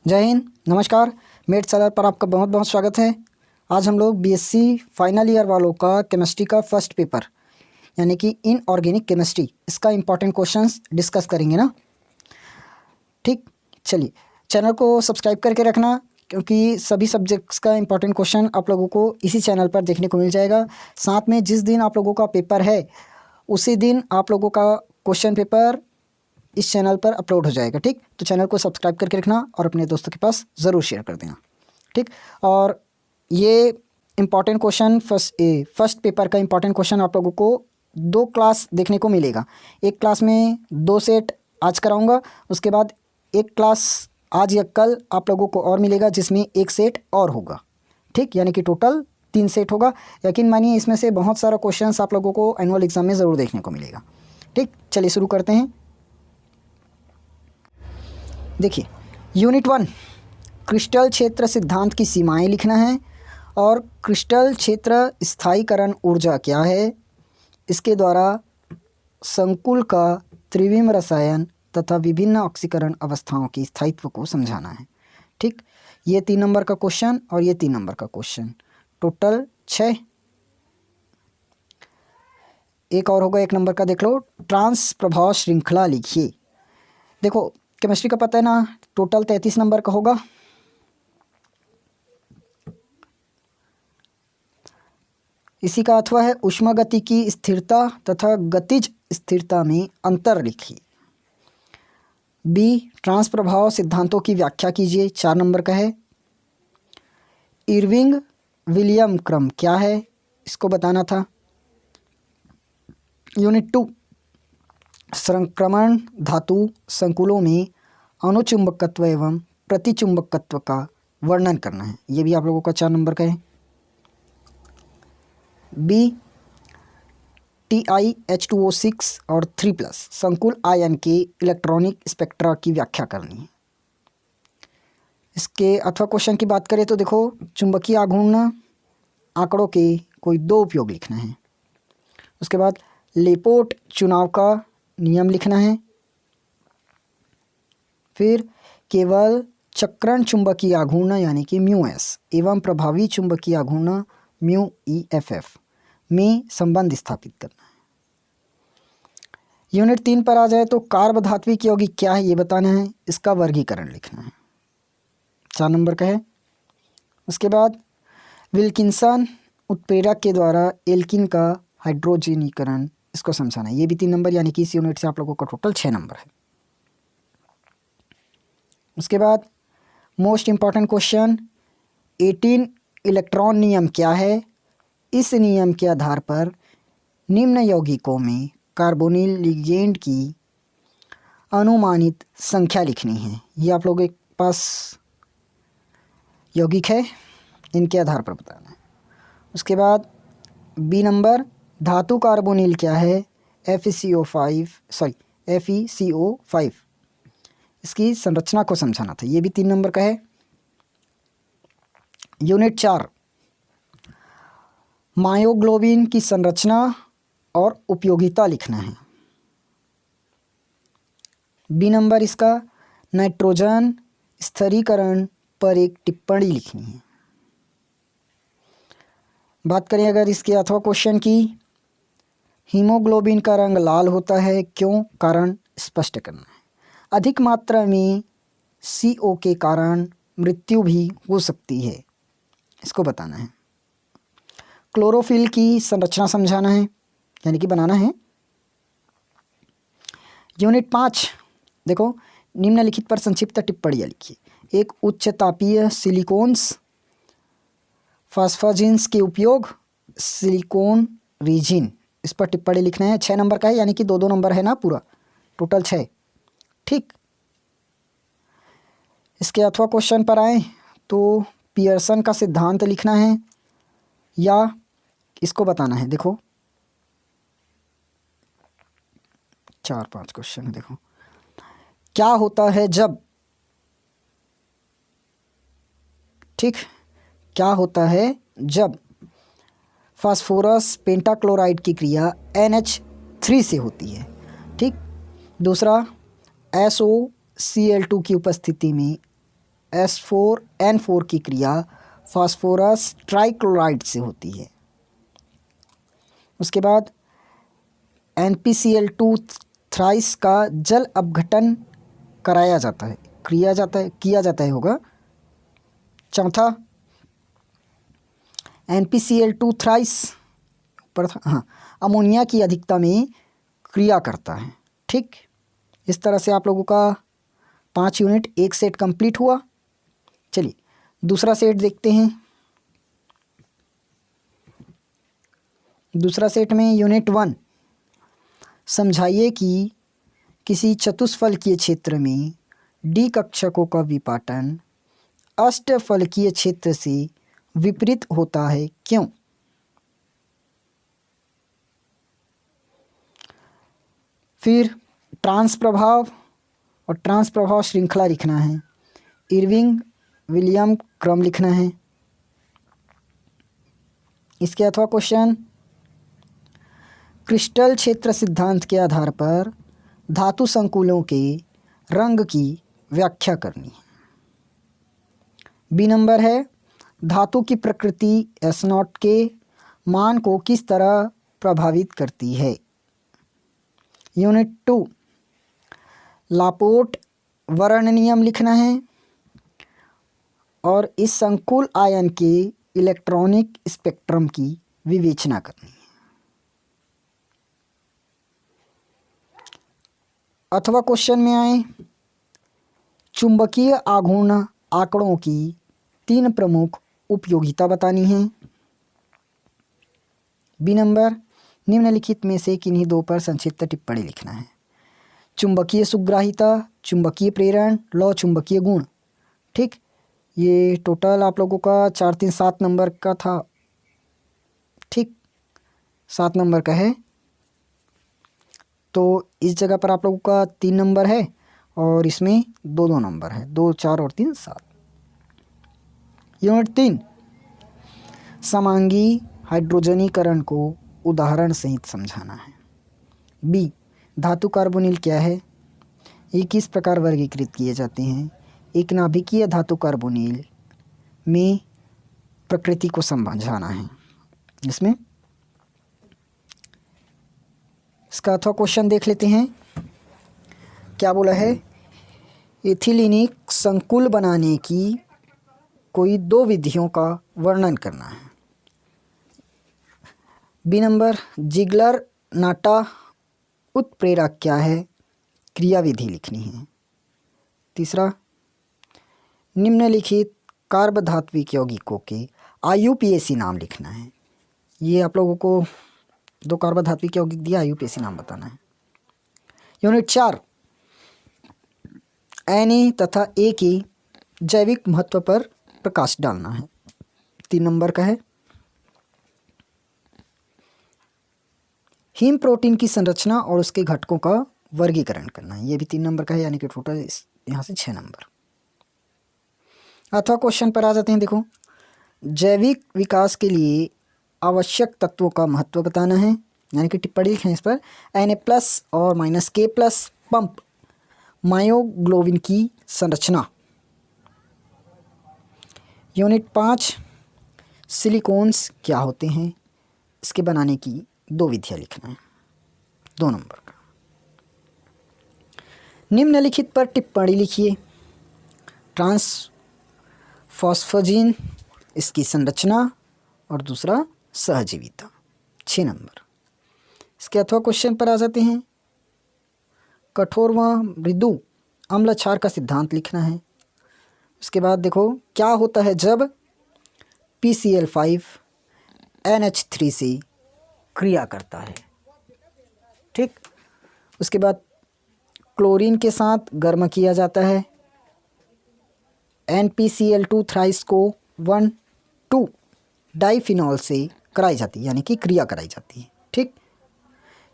जय हिंद, नमस्कार। मेट सलार पर आपका बहुत बहुत स्वागत है। आज हम लोग बीएससी फाइनल ईयर वालों का केमिस्ट्री का फर्स्ट पेपर यानी कि इनऑर्गेनिक केमिस्ट्री, इसका इंपॉर्टेंट क्वेश्चंस डिस्कस करेंगे ना। ठीक, चलिए चैनल को सब्सक्राइब करके रखना, क्योंकि सभी सब्जेक्ट्स का इंपॉर्टेंट क्वेश्चन आप लोगों को इसी चैनल पर देखने को मिल जाएगा। साथ में जिस दिन आप लोगों का पेपर है उसी दिन आप लोगों का क्वेश्चन पेपर इस चैनल पर अपलोड हो जाएगा। ठीक, तो चैनल को सब्सक्राइब करके रखना और अपने दोस्तों के पास ज़रूर शेयर कर देना। ठीक, और ये इम्पॉर्टेंट क्वेश्चन फर्स्ट पेपर का इम्पॉर्टेंट क्वेश्चन आप लोगों को 2 क्लास देखने को मिलेगा। एक क्लास में 2 सेट आज कराऊंगा, उसके बाद एक क्लास आज या कल आप लोगों को और मिलेगा जिसमें 1 सेट और होगा। ठीक, यानी कि टोटल 3 सेट होगा। यकीन मानिए इसमें से बहुत सारा क्वेश्चंस आप लोगों को एनुअल एग्जाम में ज़रूर देखने को मिलेगा। ठीक, चलिए शुरू करते हैं। देखिए, यूनिट 1 क्रिस्टल क्षेत्र सिद्धांत की सीमाएं लिखना है और क्रिस्टल क्षेत्र स्थायीकरण ऊर्जा क्या है, इसके द्वारा संकुल का त्रिविम रसायन तथा विभिन्न ऑक्सीकरण अवस्थाओं की स्थायित्व को समझाना है। ठीक, ये 3 नंबर का क्वेश्चन और ये 3 नंबर का क्वेश्चन, टोटल 6। एक और होगा 1 नंबर का, देख लो, ट्रांस प्रभाव श्रृंखला लिखिए। देखो केमिस्ट्री का पता है ना, टोटल 33 नंबर का होगा। इसी का अथवा है ऊष्मागति की स्थिरता तथा गतिज स्थिरता में अंतर लिखिए। बी, ट्रांस प्रभाव सिद्धांतों की व्याख्या कीजिए, 4 नंबर का है। इरविंग विलियम क्रम क्या है, इसको बताना था। यूनिट 2 संक्रमण धातु संकुलों में अनुचुंबकत्व एवं प्रतिचुंबकत्व का वर्णन करना है, ये भी आप लोगों का 4 नंबर का है। बी, TiH2O6 और 3+ संकुल आयन के इलेक्ट्रॉनिक स्पेक्ट्रा की व्याख्या करनी है। इसके अथवा क्वेश्चन की बात करें तो देखो, चुंबकीय आघूर्ण आंकड़ों के कोई 2 उपयोग लिखना है। उसके बाद लेपोर्ट चुनाव का नियम लिखना है। फिर केवल चक्रण चुंबकीय आघूर्ण यानी कि μs एवं प्रभावी चुंबकीय आघूर्ण μeff में संबंध स्थापित करना है। यूनिट 3 पर आ जाए तो कार्बधात्विक यौगिक क्या है ये बताना है, इसका वर्गीकरण लिखना है, 4 नंबर का है। उसके बाद विल्किंसन उत्प्रेरक के द्वारा एल्किन का हाइड्रोजनीकरण, इसको समझाना है, ये भी 3 नंबर, यानी कि इस यूनिट से आप लोगों का टोटल 6 नंबर है। उसके बाद मोस्ट इम्पॉर्टेंट क्वेश्चन 18 इलेक्ट्रॉन नियम क्या है, इस नियम के आधार पर निम्न यौगिकों में कार्बोनिल लिगेंड की अनुमानित संख्या लिखनी है। ये आप लोगों के पास यौगिक है, इनके आधार पर बताना है। उसके बाद बी नंबर धातु कार्बोनिल क्या है, FeCO5, इसकी संरचना को समझाना था, ये भी 3 नंबर का है। यूनिट 4 मायोग्लोबिन की संरचना और उपयोगिता लिखना है। बी नंबर इसका नाइट्रोजन स्थिरीकरण पर एक टिप्पणी लिखनी है। बात करें अगर इसके अथवा क्वेश्चन की, हीमोग्लोबिन का रंग लाल होता है, क्यों, कारण स्पष्ट करना है। अधिक मात्रा में CO के कारण मृत्यु भी हो सकती है, इसको बताना है। क्लोरोफिल की संरचना समझाना है, यानी कि बनाना है। यूनिट 5 देखो, निम्नलिखित पर संक्षिप्त टिप्पणियाँ लिखिए। एक, उच्च तापीय सिलिकॉन्स फास्फाजिन्स के उपयोग, सिलिकॉन रीजिन, इस पर टिप्पणी लिखना है, 6 नंबर का है, यानी कि 2-2 नंबर है ना, पूरा टोटल 6। ठीक, इसके अथवा क्वेश्चन पर आए तो पियर्सन का सिद्धांत लिखना है या इसको बताना है। देखो 4-5 क्वेश्चन है। देखो, क्या होता है जब, ठीक, क्या होता है जब फास्फोरस पेंटाक्लोराइड की क्रिया NH3 से होती है। ठीक, दूसरा SOCl2 की उपस्थिति में H4N4 की क्रिया फास्फोरस ट्राइक्लोराइड से होती है। उसके बाद NPCl2 थ्राइस का जल अपघटन कराया जाता है, किया जाता है होगा। चौथा NPCl2 थ्राइस पर हाँ अमोनिया की अधिकता में क्रिया करता है। ठीक, इस तरह से आप लोगों का 5 यूनिट एक सेट कंप्लीट हुआ। चलिए दूसरा सेट देखते हैं। दूसरा सेट में यूनिट 1, समझाइए कि किसी चतुष्फलकीय क्षेत्र में डी कक्षकों का विपाटन अष्टफलकीय क्षेत्र से विपरीत होता है, क्यों? फिर ट्रांस प्रभाव और ट्रांस प्रभाव श्रृंखला लिखना है। इरविंग विलियम क्रम लिखना है। इसके अथवा क्वेश्चन, क्रिस्टल क्षेत्र सिद्धांत के आधार पर धातु संकुलों के रंग की व्याख्या करनी है। बी नंबर है, धातु की प्रकृति S0 के मान को किस तरह प्रभावित करती है। यूनिट 2, लापोर्ट वर्ण नियम लिखना है और इस संकुल आयन के इलेक्ट्रॉनिक स्पेक्ट्रम की विवेचना करनी है। अथवा क्वेश्चन में आए, चुंबकीय आघूर्ण आंकड़ों की 3 प्रमुख उपयोगिता बतानी है। बी नंबर, निम्नलिखित में से किन्हीं 2 पर संक्षिप्त टिप्पणी लिखना है। चुंबकीय सुग्राहिता, चुंबकीय प्रेरण, लौ चुंबकीय गुण। ठीक, ये टोटल आप लोगों का 4, 3, 7 नंबर का था। ठीक, 7 नंबर का है, तो इस जगह पर आप लोगों का 3 नंबर है और इसमें 2 नंबर है, 2, 4 और 3, 7। यूनिट 3, समांगी हाइड्रोजनीकरण को उदाहरण सहित समझाना है। बी, धातु कार्बोनिल क्या है, ये किस प्रकार वर्गीकृत किए जाते हैं। एक नाभिकीय धातु कार्बोनिल में प्रकृति को समझाना है। इसमें इसका अथवा क्वेश्चन देख लेते हैं। क्या बोला है, एथिलीनिक संकुल बनाने की कोई 2 विधियों का वर्णन करना है। बी नंबर, जिगलर नाटा उत्प्रेरक क्या है, क्रिया विधि लिखनी है। तीसरा, निम्नलिखित कार्बधात्विक यौगिकों के IUPAC नाम लिखना है। ये आप लोगों को 2 कार्बधात्विक यौगिक दिया, IUPAC नाम बताना है। यूनिट 4, Na तथा A की जैविक महत्व पर प्रकाश डालना है। 3 नंबर का है। हीम प्रोटीन की संरचना और उसके घटकों का वर्गीकरण करना है। ये भी 3 नंबर का है, यानी कि टोटल यहाँ से 6 नंबर। अथवा क्वेश्चन पर आ जाते हैं। देखो, जैविक विकास के लिए आवश्यक तत्वों का महत्व बताना है, यानी कि टिप्पणी लिखें इस पर। Na+ और -K+ पंप मायोग्लोबिन की संरचना। यूनिट 5, सिलिकॉन्स क्या होते हैं, इसके बनाने की 2 विधियाँ लिखना है। 2 नंबर का। निम्नलिखित पर टिप्पणी लिखिए। ट्रांसफॉस्फोजिन, इसकी संरचना और दूसरा सहजीविता। 6 नंबर। इसके अथवा क्वेश्चन पर आ जाते हैं। कठोर व मृदु अम्ल क्षार का सिद्धांत लिखना है। उसके बाद देखो, क्या होता है जब PCl5 NH3 से क्रिया करता है। ठीक, उसके बाद क्लोरीन के साथ गर्म किया जाता है। NPCl2 थ्राइस को 1,2 डाइफिनॉल से कराई जाती है, यानी कि क्रिया कराई जाती है। ठीक,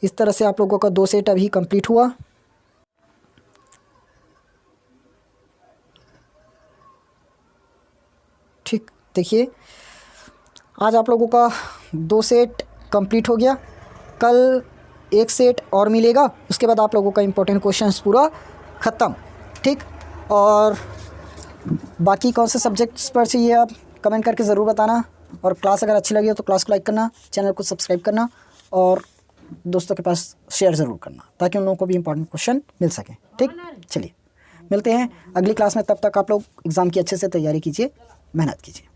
इस तरह से आप लोगों का 2 सेट अभी कंप्लीट हुआ। ठीक, देखिए आज आप लोगों का 2 सेट कंप्लीट हो गया। कल 1 सेट और मिलेगा, उसके बाद आप लोगों का इम्पोर्टेंट क्वेश्चंस पूरा ख़त्म। ठीक, और बाकी कौन से सब्जेक्ट्स पर चाहिए आप कमेंट करके ज़रूर बताना, और क्लास अगर अच्छी लगी हो तो क्लास को लाइक करना, चैनल को सब्सक्राइब करना और दोस्तों के पास शेयर ज़रूर करना, ताकि उन लोगों को भी इंपॉर्टेंट क्वेश्चन मिल सके। ठीक, चलिए मिलते हैं अगली क्लास में। तब तक आप लोग एग्ज़ाम की अच्छे से तैयारी कीजिए, मेहनत कीजिए।